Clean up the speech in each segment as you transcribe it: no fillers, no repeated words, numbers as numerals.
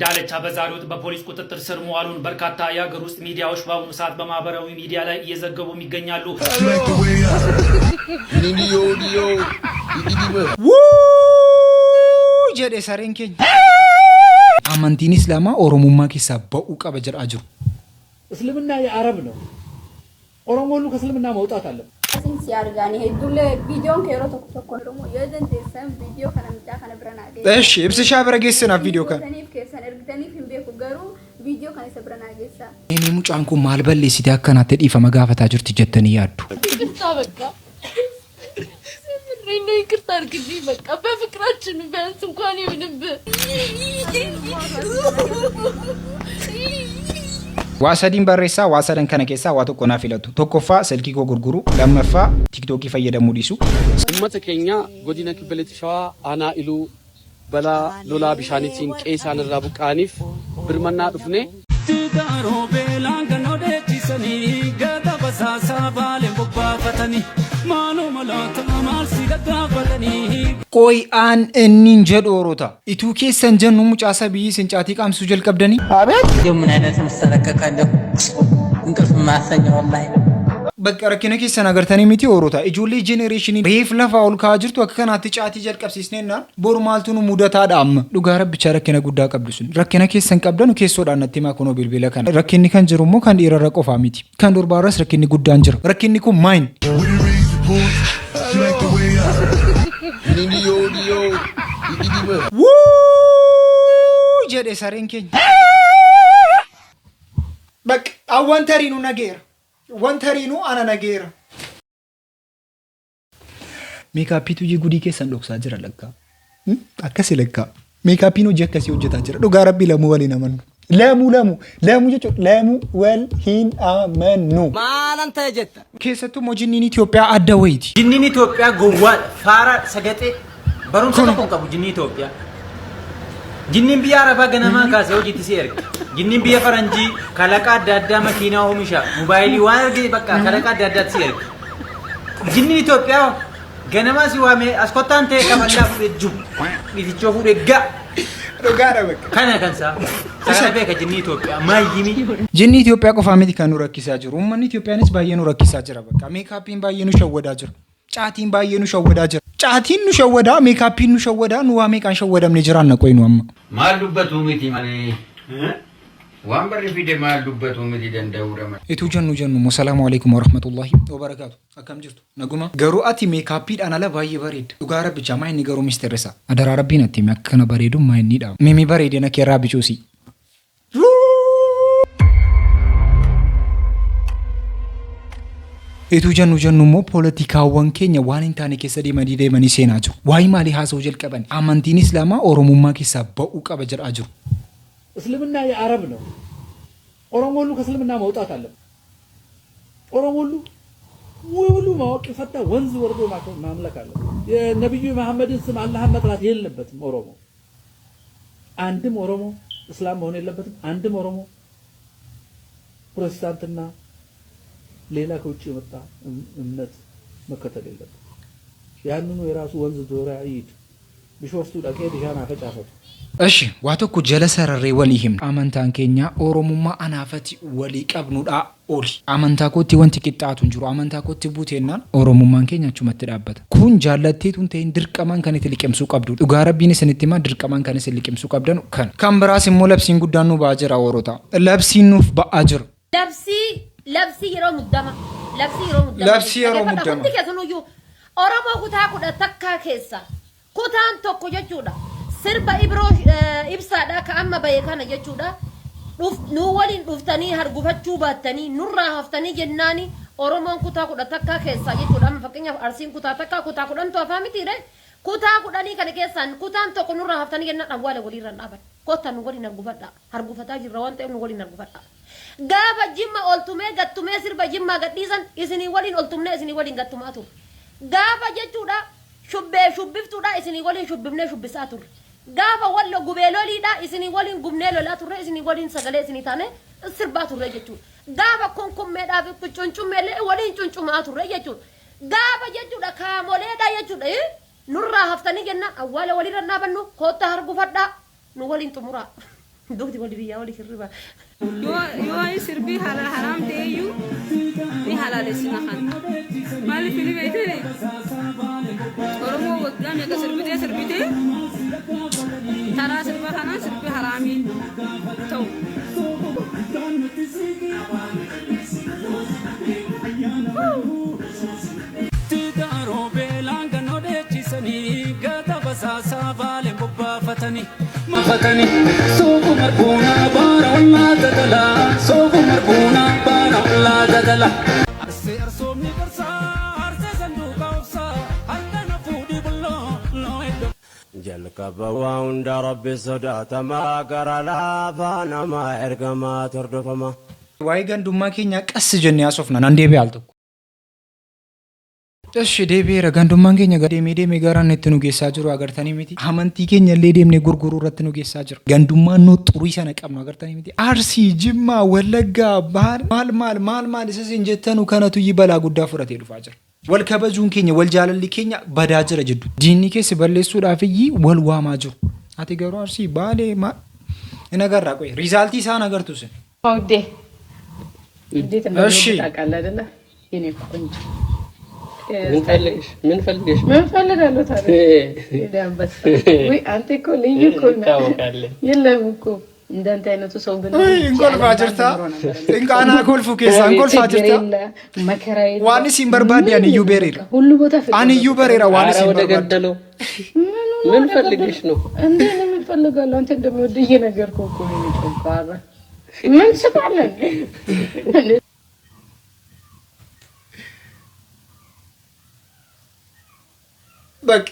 ዳለቻ በዛሬው በፖሊስ ቁጥጥር ስር መዋሉን በርካታ የሀገር ውስጥ ሚዲያዎች በአሁኑ ሰዓት በማህበራዊ ሚዲያ ላይ እየዘገቡ ይገኛሉ። ጀዴ ሰሬንኬኝ አማንቲን ኢስላማ ኦሮሞማ ኪሳ በኡቃ በጀራ ጅሩ እስልምና የአረብ ነው። ኦሮሞ ሁሉ ከእስልምና መውጣት አለ። ሲንስ ያርጋኒ ሄዱለ ቪዲዮን ከሮ ተኮኮ ኦሮሞ የዘን ተሰም ቪዲዮ ከነምጣ ከነብረናገ እሺ እብስሻ በረጌሰና ቪዲዮ ከነፍ ከሰን እርግተኒ ፊምቤኩ ገሩ ቪዲዮ ከነሰብረናገሳ እኔ ሙጫንኩ ማልበል ሲቲ አከናተ ዲፈ መጋፈታ ጅርት ጀተን ያዱ በቃ ነው ይቅርታ አድርግልኝ። በቃ በፍቅራችን ቢያንስ እንኳን ይሁንብ። ዋሰዲን በሬሳ ዋሰደን ከነኬሳ ዋቶ ቆና ፊለቱ ቶኮፋ ስልኪ ኮ ጉርጉሩ ለመፋ ቲክቶክ ይፈየደሙ ዲሱ እመተከኛ ጎዲና ክበለት ሸዋ አና ኢሉ በላ ሎላ ቢሻኒቲን ቄሳን ራቡቃኒፍ ብርመና ዱፍኔ ቲጋሮ ቤላንገ ኖዴቲሰኒ ገዳ በሳሳ ባሌን ቦባፈተኒ ማኑ መላታ ማልሲ ገጋፈተኒ ቆይ አን እኒን ጀዶሮታ ኢቱ ኬሰን ጀኑ ሙጫሳ ቢይ ስንጫቲ ቃምሱ ጀልቀብደኒ አቤት የምን አይነት መሰለከካ እንደ እንቅልፍ ማሰኛ ወላሂ በቃ ረከነ ኬሰን አገርተኒ ሚቲ ኦሮታ ኢጆሌ ጄኔሬሽን ሬፍ ለፋውል ካጅርቱ አከናት ጫቲ ጀልቀብሲስኔና ቦርማልቱኑ ሙደታ ዳም ዱጋረ ብቻ ረከነ ጉዳ ቀብዱስን ረከነ ኬሰን ቀብደኑ ኬሶ ዳነቲ ማኮኖ ቢልቢለ ከነ ረከኒ ከንጅሩሞ ካንዲ ረረቆ ፋሚቲ ካንዶር ባረስ ረከኒ ጉዳን ጅር ረከኒ ኩ ማይን ጀዴ ሰሬንኬኝ በቃ አወንተሪኑ ነገር ወንተሪኑ አና ነገር ሜካፒቱ ይጉዲ ከሰን ዶክሳ ጅራ ለካ አከሲ ለካ ሜካፒኑ ጀከሲ ወጀታ ጅራ ዱጋ ረቢ ለሙ ወሊና መኑ ለሙ ጀቾ ለሙ ወል ሂን አመኑ ማላንተ ጀታ ከሰቱ ሞጂኒን ኢትዮጵያ አደወይቲ ጂኒን ኢትዮጵያ ጎዋ ፋራ ሰገጤ በሩን ተቆንቀቡ ጂኒ ኢትዮጵያ ጂኒን ቢያ አረባ ገነማ ካሰው ጂቲ ሲርክ ጂኒን ቢያ ፈረንጂ ካለቃ ዳዳ መኪና ሆምሻ ሞባይሊ ዋርግ በቃ ካለቃ ዳዳ ሲርክ ጂኒን ኢትዮጵያ ገነማ ሲዋሜ አስኮታንቴ ከመላ ፍጁ ቢቲቾ ሁደጋ ዶጋራ በቃ ካና ካንሳ ሰራቤ ከጂኒ ኢትዮጵያ ማይሚ ጂኒ ኢትዮጵያ ቆፋ አሜሪካኑ ረኪሳ ጅሩ ማን ኢትዮጵያንስ ባየኑ ረኪሳ ጅራ በቃ ሜካፒን ባየኑ ሸወዳ ጅሩ ጫቲን ባየኑ ሸወዳ ጅራ ጫቲን ኑ ሸወዳ ሜካፒን ኑ ሸወዳ ኑዋ ሜካን ሸወዳም ነጅራን ነቆይ ነው አማ ማሉበት ኡሚቲ ማኔ ዋንበር ፊደ ማሉበት ኡሚቲ ደንደውረማ እቱ ጀኑ ሰላሙ አለይኩም ወራህመቱላሂ ወበረካቱ አከም ጅርቱ ነጉማ ገሩ አቲ ሜካፒ ዳናለ ባየ በሬድ ዱጋራ ብቻ ማይ ንገሩ ሚስተርሳ አደራ ረቢና ቲ መከነ በሬዱ ማይ ኒዳ ሚሚ በሬድ ነከራ ቢቾሲ እቱ ጀኑ ሞ ፖለቲካ ወንኬኛ ዋኒንታኔ ከሰዲ መዲደ መኒ ሴናጁ ዋይ ማሊ ሃሶ ጀልቀበን አማንቲን ኢስላማ ኦሮሞማ ኪሳ በኡቃ በጀራ አጅሩ እስልምና የአረብ ነው። ኦሮሞ ሁሉ ከእስልምና መውጣት አለ። ኦሮሞ ሁሉ ማወቅ ፈታ ወንዝ ወርዶ ማምለክ አለ። የነብዩ መሐመድን ስም አላህን መጥራት የለበትም። ኦሮሞ አንድም ኦሮሞ እስላም መሆን የለበትም። አንድም ኦሮሞ ፕሮቴስታንትና ሌላ ከውጭ የመጣ እምነት መከተል የለበትም። ያንኑ የራሱ ወንዝ ዞሪያ ይድ ቢሾፍቱ ዳቄ ዲሻና ፈጫፈቱ እሺ ዋቶኩ ጀለሰረሬ ወሊሂም አመንታን ኬኛ ኦሮሞማ አናፈቲ ወሊ ቀብኑዳ ኦሊ አመንታ ኮቲ ወንቲ ቂጣቱን ጅሩ አመንታ ኮቲ ቡቴናን ኦሮሞማን ኬኛቹ መትዳበት ኩን ጃለቴቱን ተይን ድርቀማን ከኔ ትልቅምሱ ቀብዱ ዱጋረቢኒ ስንቲማ ድርቀማን ከኔ ትልቅምሱ ቀብደኑ ከን ካምብራስ ሞ ለብሲን ጉዳኑ ባጀራ ወሮታ ለብሲኑፍ ባአጅር ለብሲ ይሮ ሙዳማ ከሰኑዩ ኦሮሞ ኩታ ኩዳ ተካ ኬሳ ኩታን ቶኮ ጀቹዳ sirba ibsaadha ka amma baye kana jechuudha nu waliin dhuftanii hargufachuu baattanii nurraa haftanii jennaani oromoon kutaa kudha takkaa keessaa jechuudha amma fakkeenyaaf arsiin kutaa takkaa kutaa kudhan toofaa mitiidha kutaa kudhanii kana keessaan kutaan tokko nurraa haftanii jennaan awwaala waliirra dhaaban kottan nu waliin hargufataa jirra waan ta'eef nu waliin hargufadha gaafa jimma oltumee gattumee sirba jimmaa gadhiisan isinii waliin oltumnee isinii waliin gattumaa turre gaafa jechuudha shubbiftuudha isinii waliin shubbifnee shubbisaa turre gaafa wallo gubeeloliidha isinii waliin gubnee lolaa turre isinii waliin sagalee isinii taane sirbaa turre jechuudha gaafa kunkummeedhaaf cuncummeellee waliin cuncumaa turre jechuudha gaafa jechuudha kaamoleedha jechuudha nurraa haftanii jennaan awwaala waliirra dhaabannu koottaa hargufadhaa nu waliin xumuraa دوك تقول بيا ولي كربا يو سربي حرام تيجو في حلال السنخان مالي في البيت ورمو وقام يا سربيتي ترى سربا خنا سربي حرامي تو تدارو بلانغ نودي سني غدا بساسا بالي بوبا فتني سوق مربونا بارا ولا تدلا سوق مربونا بارا ولا تدلا ارسي ارسومني برسا ارسي صندوق اوسا حتى نفودي بالله لو جلك بواون ربي صدات ما قرلا فانا ما ارقما تردفما ዋይ ገንዱማ ኬኛ ቀስ ጀን ያሶፍና አንዴ ቢያልጡ እሺ ዴቤራ ገንዱማን ኬኛ ዴሜ ጋራን ነትኑ ጌሳ ጅሩ አገርተኒ ሚቲ አመንቲ ኬኛ ለዴምኔ ጉርጉሩ ረትኑ ጌሳ ጅሩ ገንዱማን ነው ጥሩ ይሰነቀም ነው አገርተኒ ሚቲ አርሲ ጅማ ወለጋ ባህር ማል ሰስ እንጀተኑ ከነቱ ይበላ ጉዳ ፍረት ይሉ ፋጅር ወልከበጁን ኬኛ ወልጃለሊ ኬኛ በዳጅረ ጅዱ ዲኒ ኬስ በለሱ ዳፍይ ወልዋማ ጅሩ አቲ ገሩ አርሲ ባሌ ማ ነገር ቆይ ሪዛልቲ ሳ ነገር ቱስ አውዴ እንዴት እንደሆነ ታውቃለህ አይደለ የኔ ቆንጆ ምን ፈልገሽ ታዲያ ይዳምበስ ወይ አንተ እኮ ልዩ እኮ ነው የለም እኮ እንዳንተ አይነቱ ሰው ግን እንቆልፋ ጅርታ እንቃና ኮልፉ ኬሳ እንቆልፋ ጅርታ መከራዬ ዋንስ ይምበርባድ ያን ዩበሬራ ሁሉ ቦታ ፍቅር አን ዩበሬራ ዋንስ ይምበርባድ ምን ፈልገሽ ነው እንዴ ምን ፈልጋለሁ አንተ እንደምወድዬ ነገር እኮ ነው የሚቆጣራ ምን ስባለን በቃ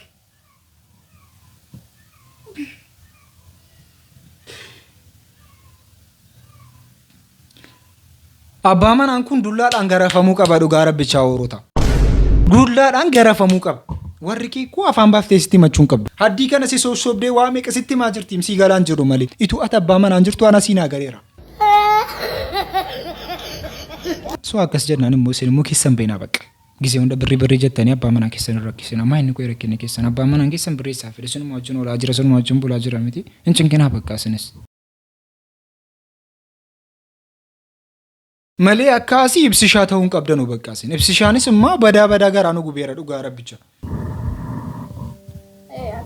አባማን አንኩን ዱላዳን ገረፈሙ ቀባ ዱጋራ ብቻ ወሮታ ዱላዳን ገረፈሙ ቀባ ወርቂ እኮ አፋን ባፍቴስቲ መቹን ቀባ ሀዲ ከነሲ ሶሶብዴ ዋሜ ቀሲቲ ማጅርቲም ሲጋላን ጅሩ ማሊ ኢቱ አተባማን አንጅርቱ አናሲና ገሬራ ሶ አከስ ጀናንም ሞሲን ሙኪሰን በይና በቃ ጊዜው እንደ ብሪ ጀተኒ አባማን አንከሰን ረክሰና ማይን ኮ ይረከነ ከሰና አባማን አንከሰን ብሪ ሳፈለ ስኑ ማጁን ወላ አጅራ ስኑ ማጁን ቡላ አጅራ ሚቲ እንጭንከና በቃ ስነስ መሌ አካሲ ይብስሻተውን ቀብደኑ በቃ ሲን ይብስሻንስማ በዳ ጋራ ነው ጉቤራ ዱጋራ ብቻ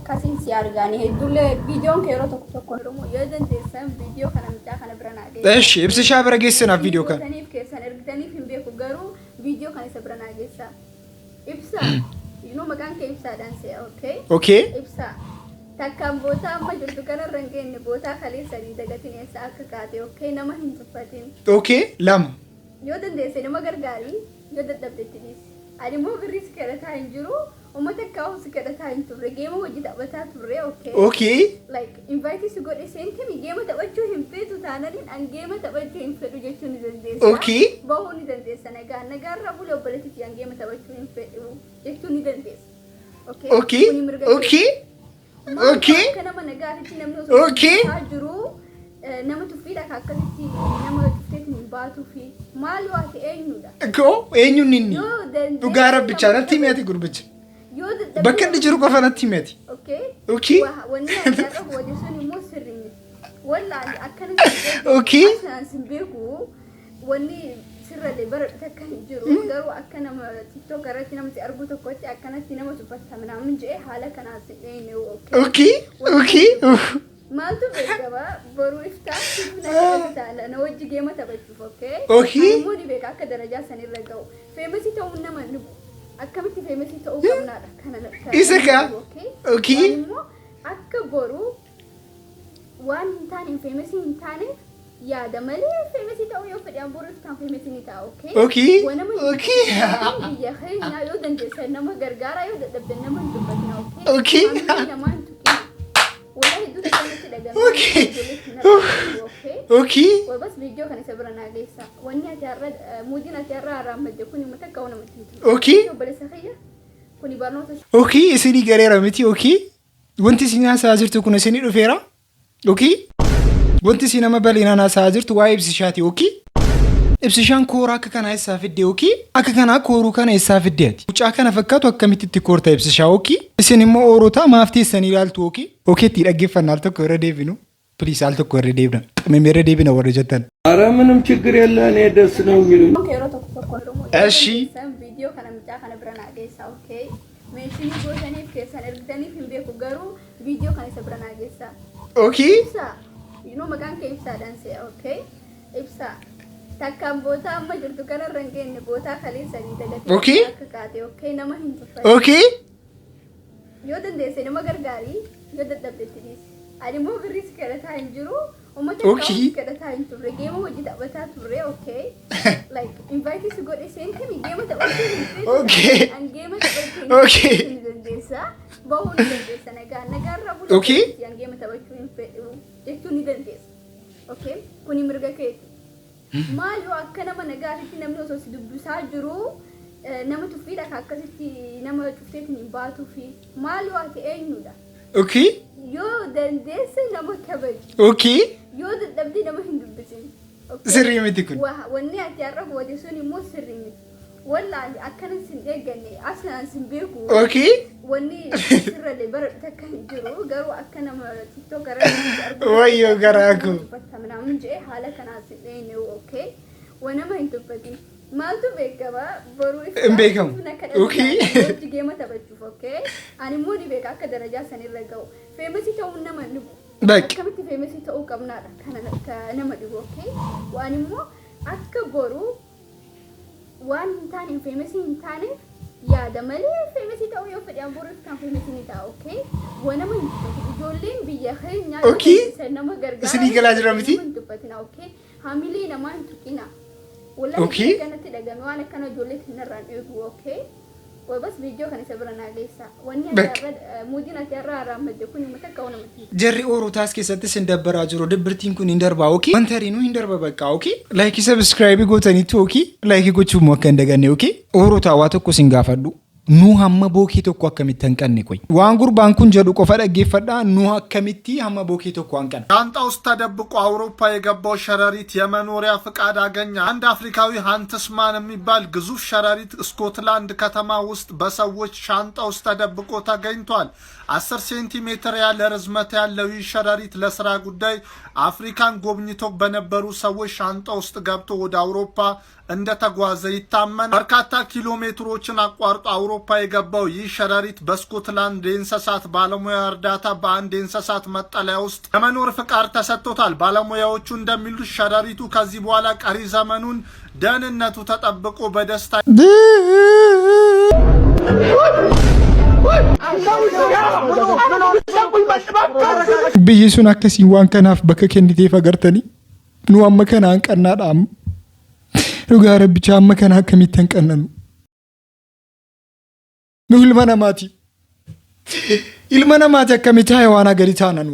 አካሲን ሲያርጋኒ ሄዱለ ቪዲዮን ከሮ ተኮ ደግሞ የዘን ተሰም ቪዲዮ ከነምጣ ከነብረና ገ እሺ ይብስሻ በረጌስና ቪዲዮ ከ ተኒፍ ከሰን እርግተኒ ፍምቤኩ ገሩ ቪዲዮ ከነሰብረና ገሳ ኢብሳ ዩ ኖ መካን ከኢብሳ ዳንስ ኦኬ ኢብሳ takkan bota amma jirtu kana rangeen bota kale sari daga tinesa akka kaate okay nama hin tuffatin okay lam yo dandeesse nama gargaari yo dadhabdettinis ani mo birris kadata hin jiru ummata kaawus kadata hin turre geema hojii taphataa turre okay like invite su godhe seentemi geema taphachuu hin feetu taananiin an geema taphachuu hin fedhu jechuun ni dandeessa okay bahuu ni dandeessa nagaarraa bula obboleetitti an geema taphachuu hin fedhu jechuun ni dandeessa okay Okay. Okay. nama tuffiidha akkasitti nama tufteetiin baatu fi maal waati eenyudha ko eenyun inni dhugaa rabbicha natti meeti gurbicha bakka inni jiru qofa natti meeti okay wanni akka wadi sun immoo sirriin wallahi akkana okay simbeeku wanni sirrade bar takka jiru garuu akka nama TikTok irratti namti argu tokkotti akkanatti nama tuffatamna min jee haala kanaas okay maaltu beekaba boru iftaa na taala na wajji geema tabachuuf okay mudi beeka akka darajaa sanirra ga'u famous ta'uu nama nubu akkamitti famous ta'uu qabnaadha kana isaka okay akka boru waan taane famous hin taane yaada malee famous ta'uu yoo fedhan boru iftaa famous ni ta'a okay ya khayna yoo dandeessa nama gargaara yoo dadhabde nama dubbatna okay okay وبس فيديو كان يسبرنا جيسا وني اتعرض مودين اتعرض رامد كوني متكونه متنت اوكي بلسخيه كوني بارنوت اوكي اسيني غريرا متي اوكي وانت سينا ساجرت كون سيني دفيرا اوكي وانت سينا مبلينا انا ساجرت وايبس شاتي اوكي ابسشان كورا كان يسافدي اوكي اكا كان كورو كان يسافدي وچا كان فكاتو كميت تكورتا ابسشا اوكي سيني مو اوروتا مافتي سنيلالتو اوكي اوكي تي دغفنال تو كورا ديفينو ፕሊስ አልተኮረ ዴብና መሜረ ዴብና ወረጀተን አረ ምንም ችግር የለ እኔ ደስ ነው የሚሉኝ እሺ ቪዲዮ ከነምጫ ከነብረና ጌሳ ኦኬ ሜንሽን ጎተኔ ከሰን እርግተኒ ፊልም ገሩ ቪዲዮ ከነሰብረና ጌሳ ኦኬ you know magan ke ibsa danse okay ibsa takkan bota amma jirtu kana rangeen bota khali sani daga okay okay nama hindu okay yo dande se nama gargari yo dadabbe tidis ani mo gris kala ta injuru umata kala ta intu regemo wajida bata ture okay like invite you to go the same time game ta okay and game ta okay desa bahun desa nagar rabu okay yang game ta bachu itu ni dandes okay kuni mirga ke malu akkana mana gaati namni osoo si dubbisaa jiru nama tuffiidha akkasitti nama cufteet ni baatu fi malu ati eenyudha okay yoo dandeesse nama kabaji okay yoo dadhabdi nama hin dubbisin sirrii miti kun wanni ati har'a goote sun immoo sirrii miti wallahi akkana sin eegganne asnaan sin beeku okay wanni sirralee bara takka jiru garuu akka nama TikTok irratti wayyo garaaku fattamnaamun jee haala kanaa sidheene okay wanama hin tuffatin maaltu beekama boruu hin beekamu okay geema taphachuuf okay ani immoo ni beeka akka darajaa sanirra ga'u feemasi ta'uu nama dhibu akkamitti feemasi ta'uu qabnaadha kana nama dhibu okay waan immoo akka boruu waan hin taane feemasi hin taane yaada malee feemasi ta'uu yoo fedhan boruuf kan feemasi ni ta'a okay wanama hin tuffatin ijoolleen biyya keenya nama gargaara isinii galaa jira miti hin tuffatina okay hamilee namaa hin tuqina wallahi kanatti dhagame waan akkana ijoollee kanarraan eegu okay bas video kan isa bira naageessa wanni akka muudina terra raamade kun mutakka wana mati jarri orotaas keessatti sin dabbaraa jiru dibbirtiin kun hin darbaa okay wantariinu hin darba bakka okay like subscribe gootaniitu okay like gochuu moo akka ndaganne okay orotaa waa tokko sin gaafadhu nu hamma bookii tokko akkamitti hanqanne koy waan gurbaan kun jedhu qofa dhaggeeffadha nu akkamitti hamma bookii tokko hanqanne ሻንጣ ውስጥ ተደብቆ አውሮፓ የገባው ሸረሪት የመኖሪያ ፍቃድ አገኘ። አንድ አፍሪካዊ ሃንትስማን የሚባል ግዙፍ ሸረሪት ስኮትላንድ ከተማ ውስጥ በሰዎች ሻንጣ ውስጥ ተደብቆ ተገኝቷል። 10 ሴንቲሜትር ያለ ርዝመት ያለው ይህ ሸረሪት ለስራ ጉዳይ አፍሪካን ጎብኝቶ በነበሩ ሰዎች ሻንጣ ውስጥ ገብቶ ወደ አውሮፓ እንደተጓዘ ይታመናል። በርካታ ኪሎ ሜትሮችን አቋርጦ አውሮፓ የገባው ይህ ሸረሪት በስኮትላንድ የእንስሳት ባለሙያ እርዳታ በአንድ የእንስሳት መጠለያ ውስጥ የመኖር ፍቃድ ተሰጥቶታል። ባለሙያዎቹ እንደሚሉት ሸረሪቱ ከዚህ በኋላ ቀሪ ዘመኑን ደህንነቱ ተጠብቆ በደስታ biyyi sun akkasii waan kanaaf bakka kenniteef agartanii nu amma kana hanqannaadhaam dhugaa rabbicha amma kana akkamitti hanqannanu nu ilma namaati akkamitti hayawaanaa gadi taananu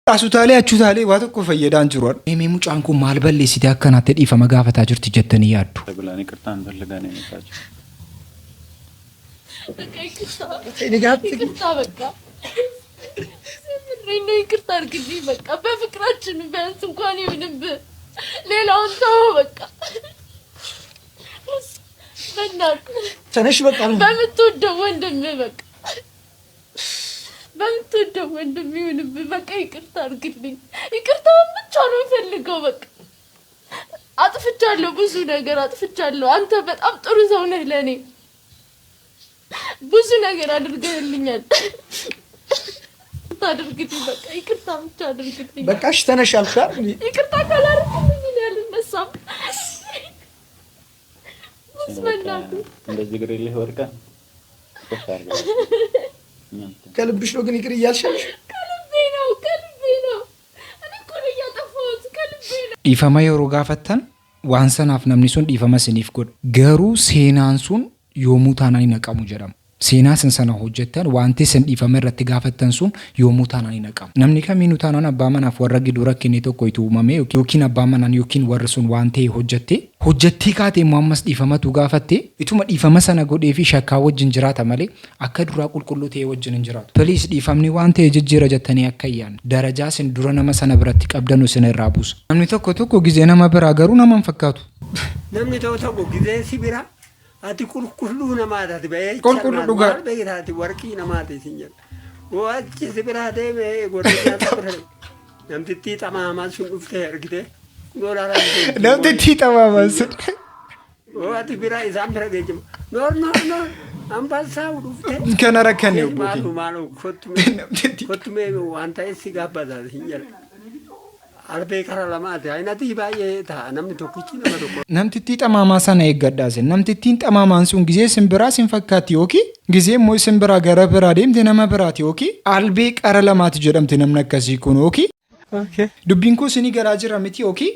asutaalee achutaalee waa tokko fayyadaan jiru eemee mucaan kun maal balleessite akkanaatti dhiifama gaafataa jirti jettanii yaaddu ተብላኔ ቅርታን ፈልጋኔ ነታችሁ ይቅርታ በቃ ነው ይቅርታ አድርግልኝ በቃ በፍቅራችን ቢያንስ እንኳን ይሁንብህ ሌላውን ተው በቃ በእናትህ ተነሽ በቃ በምትወደው ወንድምህ በቃ በምትወደው ወንድምህ ይሁንብህ በቃ ይቅርታ አድርግልኝ ይቅርታውን ብቻ ነው የምፈልገው በቃ አጥፍቻለሁ ብዙ ነገር አጥፍቻለሁ አንተ በጣም ጥሩ ሰው ነህ ለኔ ብዙ ነገር አድርገህልኛል ታድርግልኝ በቃ ይቅርታ ብቻ አድርግልኝ በቃ እሺ ተነሽ አልሻል ይቅርታ ካላደረግልኝ ያልነሳም መስመናቱ እንደዚህ ግሬልህ ወርቃ ከልብሽ ነው ግን ይቅር እያልሻለሽ ከልቤ ነው እኔ እኮ ነው ያጠፋሁት ከልቤ ነው dhiifama yeroo gaafattan waan sanaaf namni sun dhiifama siniif godha garuu seenaan sun yoomuu taanaan hin haqamu jedhama seenaa sin sana hojjettan wanti sin dhiifame irratti gaafattan sun yoomuu taanaan hin naqamu. Namni kamiinuu taanaan abbaa manaaf warra giduu rakkinni tokko itti uumame yookiin abbaa manaan yookiin warri sun waan ta'e hojjettii kaatee immoo ammas dhiifamatu gaafatte ituma dhiifama sana godhee fi shakkaa wajjin jiraata malee akka duraa qulqulluu ta'e wajjin hin jiraatu. Piliis dhiifamni waan ta'e jijjiira jettanii akka yaan darajaa sin dura nama sana biratti qabdanu sin irraa buusa. Namni tokko gizee nama biraa garuu nama hin fakkaatu. Namni tokko gizee si bira ati qulqulluu namaati ba'ee qulqulluu dhugaa beektaati warqii namaati sin jedha wachi si bira deemee godhee namtittii xamaamaan sun dhuftee argite namtittii xamaamaan sun ati bira isaan bira geejjiba noor ambaasaa dhuftee kana rakkanii maalu kottumee waan ta'e si gaabbata sin jedha. Albee kara lamaati aynati baay'ee ta'a namni tokkichi nama tokko. Namtittii xamaamaa sana eeggadhaase namtittiin xamaamaan sun gizee simbiraa sin fakkaatti yookiin gizee immoo simbiraa gara biraa deemte nama biraati yookiin albee qara lamaati jedhamte namni akkasii kun yookiin dubbiin kun sinii garaa jira miti yookiin.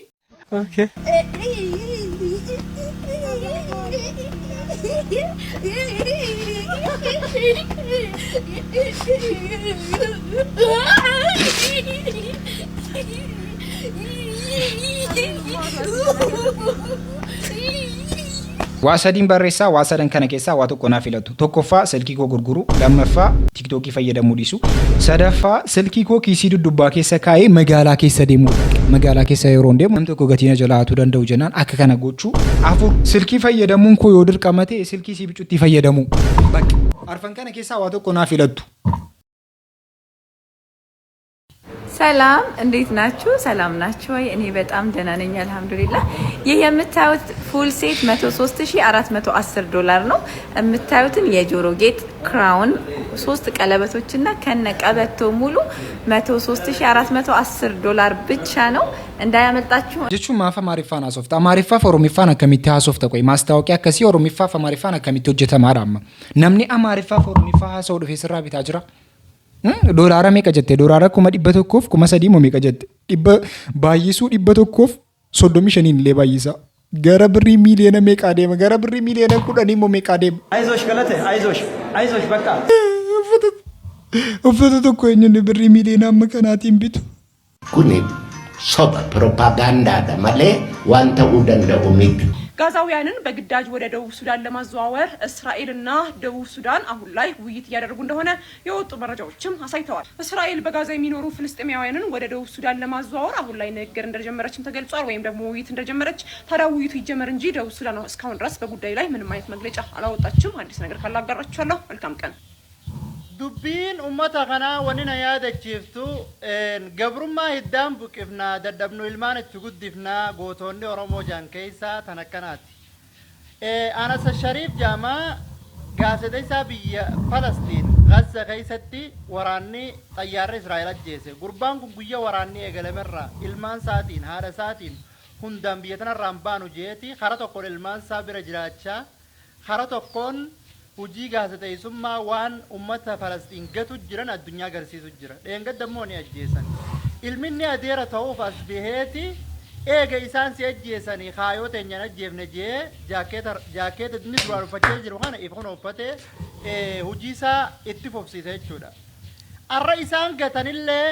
Waa sadiin barreessaa waa sadan kana keessaa waa tokko naaf filatu. Tokkoffaa silkii koo gurguru, lammaffaa tiiktookii fayyadamuu dhiisu, sadaffaa silkii koo kiisii duddubbaa keessa kaa'ee magaalaa keessa deemuu. Magaalaa keessa yeroo deemu namni tokko gatiin jala haatuu danda'u jennaan akka kana gochuu. Afur silkii fayyadamuun koo yoo dirqama ta'e silkii si bicuutti fayyadamu. Bakka arfan kana keessaa waa tokko naaf filatu. ሰላም እንዴት ናችሁ? ሰላም ናችሁ ወይ? እኔ በጣም ደህና ነኝ አልহামዱሊላህ። ይህ የምታዩት ፉል ሴት 103410 ዶላር ነው። የምታዩትን የጆሮ ጌጥ ክራውን 3 ቀለበቶችና ከነ ቀበቶ ሙሉ 103410 ዶላር ብቻ ነው። እንዳያመልጣችሁ። ጀቹ ማፋ ማሪፋና ሶፍት አማሪፋ ፎሮሚፋና ከሚታ ሶፍት ቆይ ማስታወቂያ ከሲ ኦሮሚፋ ፈማሪፋና ከሚቶ ጀተማራማ ነምኒ አማሪፋ ፎሮሚፋ ሀሰው ዱፌ ስራ ቢታጅራ ዶላራ ሜቀ ጀቴ ዶላራ ኩማ ዲበ tokkoof kuma sadii moo meeqa jette dhibba baay'isuu dhibba tokkoof 35 illee baay'isa gara birrii miiliyoona meeqa deema gara birrii miiliyoona 10 moo meeqa deema አይዞሽ ገለቴ አይዞሽ በቃ uffata tokko eenyuun birrii miiliyoona amma kanaatiin bitu kuni soba propagaandaadha malee waan ta'uu danda'u miti. ጋዛውያንን በግዳጅ ወደ ደቡብ ሱዳን ለማዘዋወር እስራኤልና ደቡብ ሱዳን አሁን ላይ ውይይት እያደረጉ እንደሆነ የወጡ መረጃዎችም አሳይተዋል። እስራኤል በጋዛ የሚኖሩ ፍልስጤማውያንን ወደ ደቡብ ሱዳን ለማዘዋወር አሁን ላይ ንግግር እንደጀመረችም ተገልጿል። ወይም ደግሞ ውይይት እንደጀመረች ታዲያ ውይይቱ ይጀመር እንጂ ደቡብ ሱዳን እስካሁን ድረስ በጉዳዩ ላይ ምንም አይነት መግለጫ አላወጣችም። አዲስ ነገር ካላጋራችኋለሁ። መልካም ቀን። dubbiin ummata kanaa wanni na yaadachiiftu gabrummaa hiddaan buqifnaa dadhabnu ilmaan itti guddifnaa gootonni oromoo jaan keessaa tan akkanaati. Anas Shariif jaamaa gaazexeessaa biyya Falastiin Gaza keessatti waraanni xayyaarri Israa'el ajjeese. Gurbaan kun guyyaa waraanni eegalamerraa ilmaan isaatiin haadha isaatiin hundaan biyya tanarraan baanu jeeti kara tokkoon ilmaan isaa bira jiraachaa kara tokkoon hujii gaazexeessummaa waan ummata Falastiin gatu jiran addunyaa agarsiisu jira. Dheengadammoo ni ajjeesan. Ilminni adeera ta'uuf as baheeti eega isaan si ajjeesanii kaayoo teenyaan ajjeefne jee jaakeeta inni duraan uffachee jiru kana ifa kana uffatee hujii isaa itti fufsiise jechuudha. Arra isaan gatanillee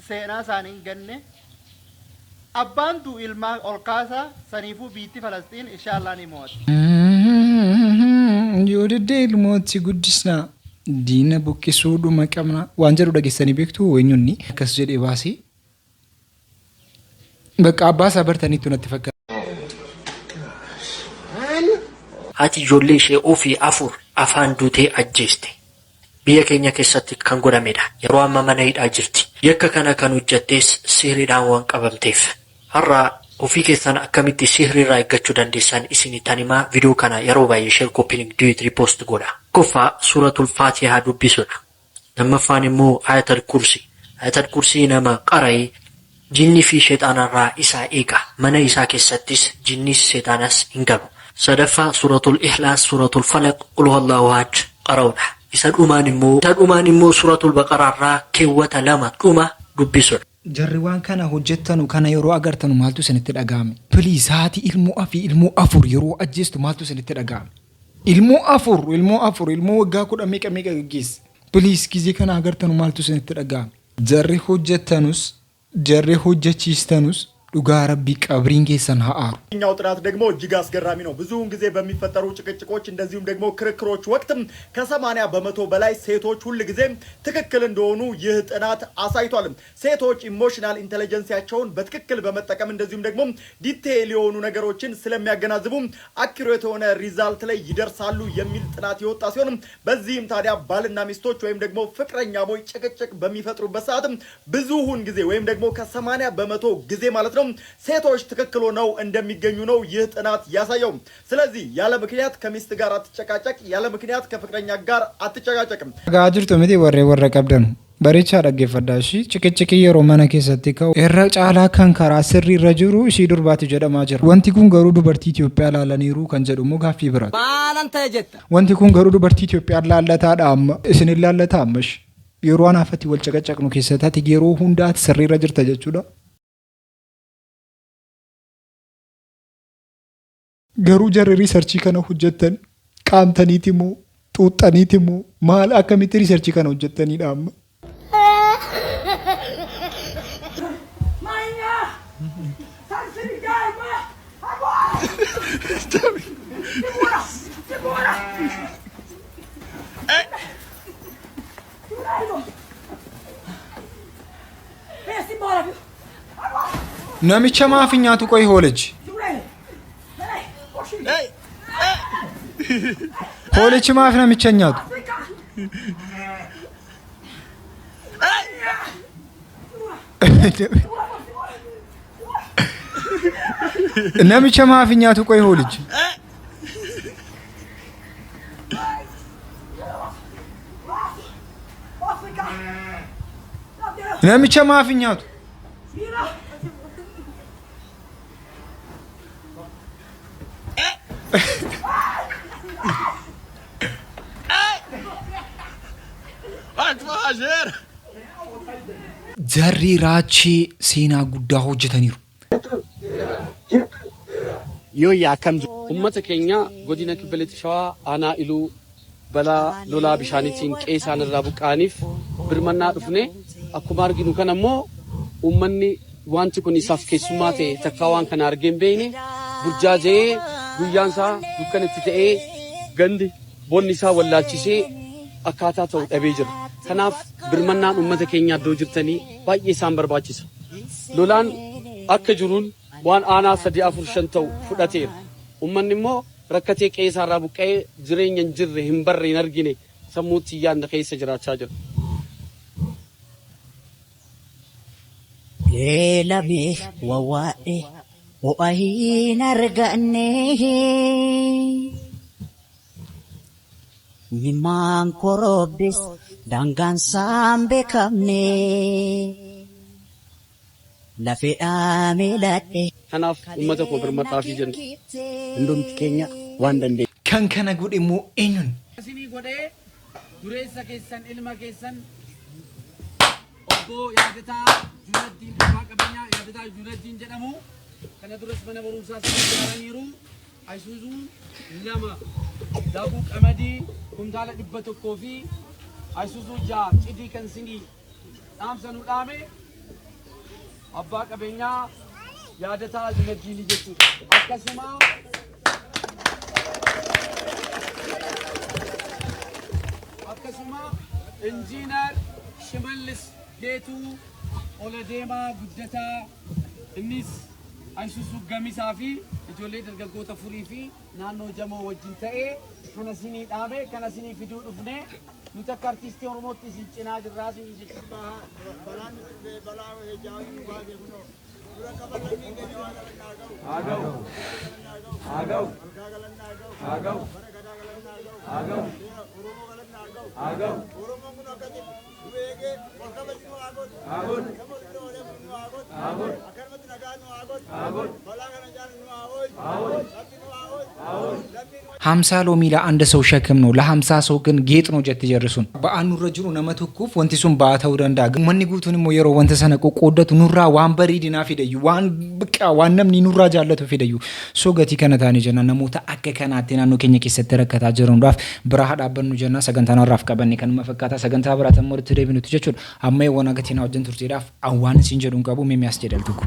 seenaa isaanii hin ganne abbaantu ilmaa ol kaasa saniifuu biitti Falastiin inshaallah ni mo'atti. Yoodde ilmooti guddisna diina buqqisuu dhuma qabna waan jedhu dhageessanii beektu eenyuunni akkas jedhee baasee bakka abbaa isaa bartaniitu natti fakkaata. Haati ijoollee ishee ofii afur afaan duutee ajjeeste. Biyya keenya keessatti kan godhamedha. Yeroo amma mana hidhaa jirti. Yakka kana kan hojjettees sihriidhaan waan qabamteef. Har'a ofii keessan akkamitti sihriirraa eeggachuu dandeessan isin tanimaa viidiyoo kana yeroo baay'ee share copying duet repost godha. Koffaa suuratul faatihaa dubbisuudha. Lammaffaan immoo ayatul kursi. Ayatul kursi nama qara'ee jinni fi sheexaanarraa isaa eega. Mana isaa keessattis jinnis sheexaanas hin galu. Sadaffaa suuratul ihlaas suuratul falaq qul huwallahu ahad qara'uudha. Isa dhumaan immoo suuratul baqaraarraa keewwata 2 dhuma dubbisuudha. Jarri waan kana hojjettanu kana yeroo agartanu maaltu isinitti dhaga'ame? Please haati ilmoo afur yeroo ajjeestu maaltu isinitti dhaga'ame? ilmoo afur ilmoo waggaa 10 meeqa geggeesse. Please ጊዜ kana agartanu maaltu isinitti dhaga'ame. Jarri hojjechiistanus dhugaa rabbii qabriin keessan ha'aaru. ኛው ጥናት ደግሞ እጅግ አስገራሚ ነው። ብዙውን ጊዜ በሚፈጠሩ ጭቅጭቆች እንደዚሁም ደግሞ ክርክሮች ወቅትም ከ80 በመቶ በላይ ሴቶች ሁሉ ጊዜ ትክክል እንደሆኑ ይህ ጥናት አሳይቷል። ሴቶች ኢሞሽናል ኢንተለጀንሲያቸውን በትክክል በመጠቀም እንደዚሁም ደግሞ ዲቴይል የሆኑ ነገሮችን ስለሚያገናዝቡ አኩሬት የሆነ ሪዛልት ላይ ይደርሳሉ የሚል ጥናት የወጣ ሲሆን በዚህም ታዲያ ባልና ሚስቶች ወይም ደግሞ ፍቅረኛሞች ጭቅጭቅ በሚፈጥሩበት ሰዓት ብዙውን ጊዜ ወይም ደግሞ ከ80 በመቶ ጊዜ ማለት ነው ሴቶች ትክክል ሆነው እንደሚገኙ ነው ይህ ጥናት ያሳየው። ስለዚህ ያለ ምክንያት ከሚስት ጋር አትጨቃጨቅ፣ ያለ ምክንያት ከፍቅረኛ ጋር አትጨቃጨቅም። ጋጅርቱ ምቲ ወሬ ቀብደኑ በሬቻ ደገፈዳሺ ጭቅጭቅ yeroo mana keessatti ka'u irra caalaa kan karaa sirrii irra jiru ishii durbaati jedhamaa jira. Wanti kun garuu dubartii Itoophiyaa laalaniiru kan jedhu immoo gaaffii biraati. Maalan ta'e jetta? Wanti kun garuu dubartii Itoophiyaa laallataadha amma isin laallata ammash yeroo anaafatti wal caqacaqnu keessatti yeroo hundaati sirrii irra jirta jechuudha. Garuu jarri riisarchii kana hojjettan qaamtaniiti moo xuuxxaniiti moo maal akkamitti riisarchii kana hojjettanidha amma? Namicha maaf nyaatu qoy hoolichi? Hoolichi maaf namicha nyaatu? Namicha maaf nyaatu qoy hoolichi? Namicha maaf nyaatu? Jarri raachii seenaa guddaa hojjetaniiru. Yoo yaakam ummata keenya godina kibbaliti shawaa aanaa iluu balaa lolaa bishaaniitiin qeesaan irraa buqqaaniif birmannaa dhufne akkuma arginu kana immoo ummanni wanti kun isaaf keessummaa ta'e takkaa waan kana argeen beeyne burjaajee guyyaan isaa dukkanitti ta'ee gandi bonni isaa wallaalchisee akkaataa ta'u dhabee jira. Kanaaf birmannaan ummata keenya iddoo jirtanii baay'ee isaan barbaachisa. Lolaan akka jiruun waan aanaa 3-4-5 ta'u fudhateera. Ummanni immoo rakkatee qeessaa irraa buqqa'ee jireenya hin jirre hin barre hin argine sammuutti yaadna keessa jiraachaa jira. Leelame wawaadhe ho'ahiin arganne Nimaan korobbis dangaan saan beekamne lafee ladhe. Kanaaf uummata koo birmataa fi jenna hundumti keenya waan dandeenye. Kan kana godhe immoo eenyuun? Isinii godhee dureessa keessan ilma keessan obbo yaadataa Juuladdiin abbaa qabeenyaa yaadataa Juuladdiin jedhamu kana duras mana barumsaa ijaaraniiru Ayisuuzuu nama daakuu qamadii kuntaala 100 fi Ayisuuzuu 6 cidii kan sinii dhaamsanuu dhaame abbaa qabeenyaa yaadataa Juuladdiin jechuudha. Akkasuma injiinar Shimallis Geetuu Oladeemaa Guddataa innis Ayisuuzuu gamisaa fi ijoollee dargaggoota furii fi naannoo jamoo wajjin ta'ee kana sinii dhaame kana sinii fiduu dhufne nuti akka artiistii Oromootti isin cinaa jirraa isin jechuudha. Balaan balaa eejaa'uu baatee kunoo dura qabatanii gadi waan haa ga'u haa ga'u haa ga'u bara gadaa galannaa haa ga'u Oromoo galannaa haa ga'u Oromoon kun akkasii dubeegee ol kabajnu haa godhu haa godhu namoonni oolee nu haa godhu haa godhu akkanumatti nagaa nu haa godhu haa godhu balaa kana jaallu nu haa oolchu haa oolchu rabbi nu haa oolchu haa oolchu 50 ሎሚ ለአንድ ሰው ሸክም ነው ለ50 ሰው ግን ጌጥ ነው ጀት ጀርሱን በአኑ ረጅሩ ነመተኩፍ ወንቲሱን ባታው ደንዳ ማን ጉቱን ሞየሮ ወንተ ሰነቆ ቆደቱ ኑራ ዋንበሪ ዲና ፊደዩ ዋን በቃ ዋንም ኑራ ጃለቱ ፊደዩ ሶ ገቲ ከነታኒ ጀና ነሞታ አከከናቲና ነው ከኛ ከሰተረከታ ጀሮን ዳፍ ብራሃ ዳበኑ ጀና ሰገንታና ራፍ ቀበኒ ከነ መፈካታ ሰገንታ ብራተ ሞር ትደብኑ ትጀቹ አማይ ወና ገቲና ወጀን ቱርቴ ዳፍ አዋን ሲንጀዱን ቀቡ የሚያስጀደልኩ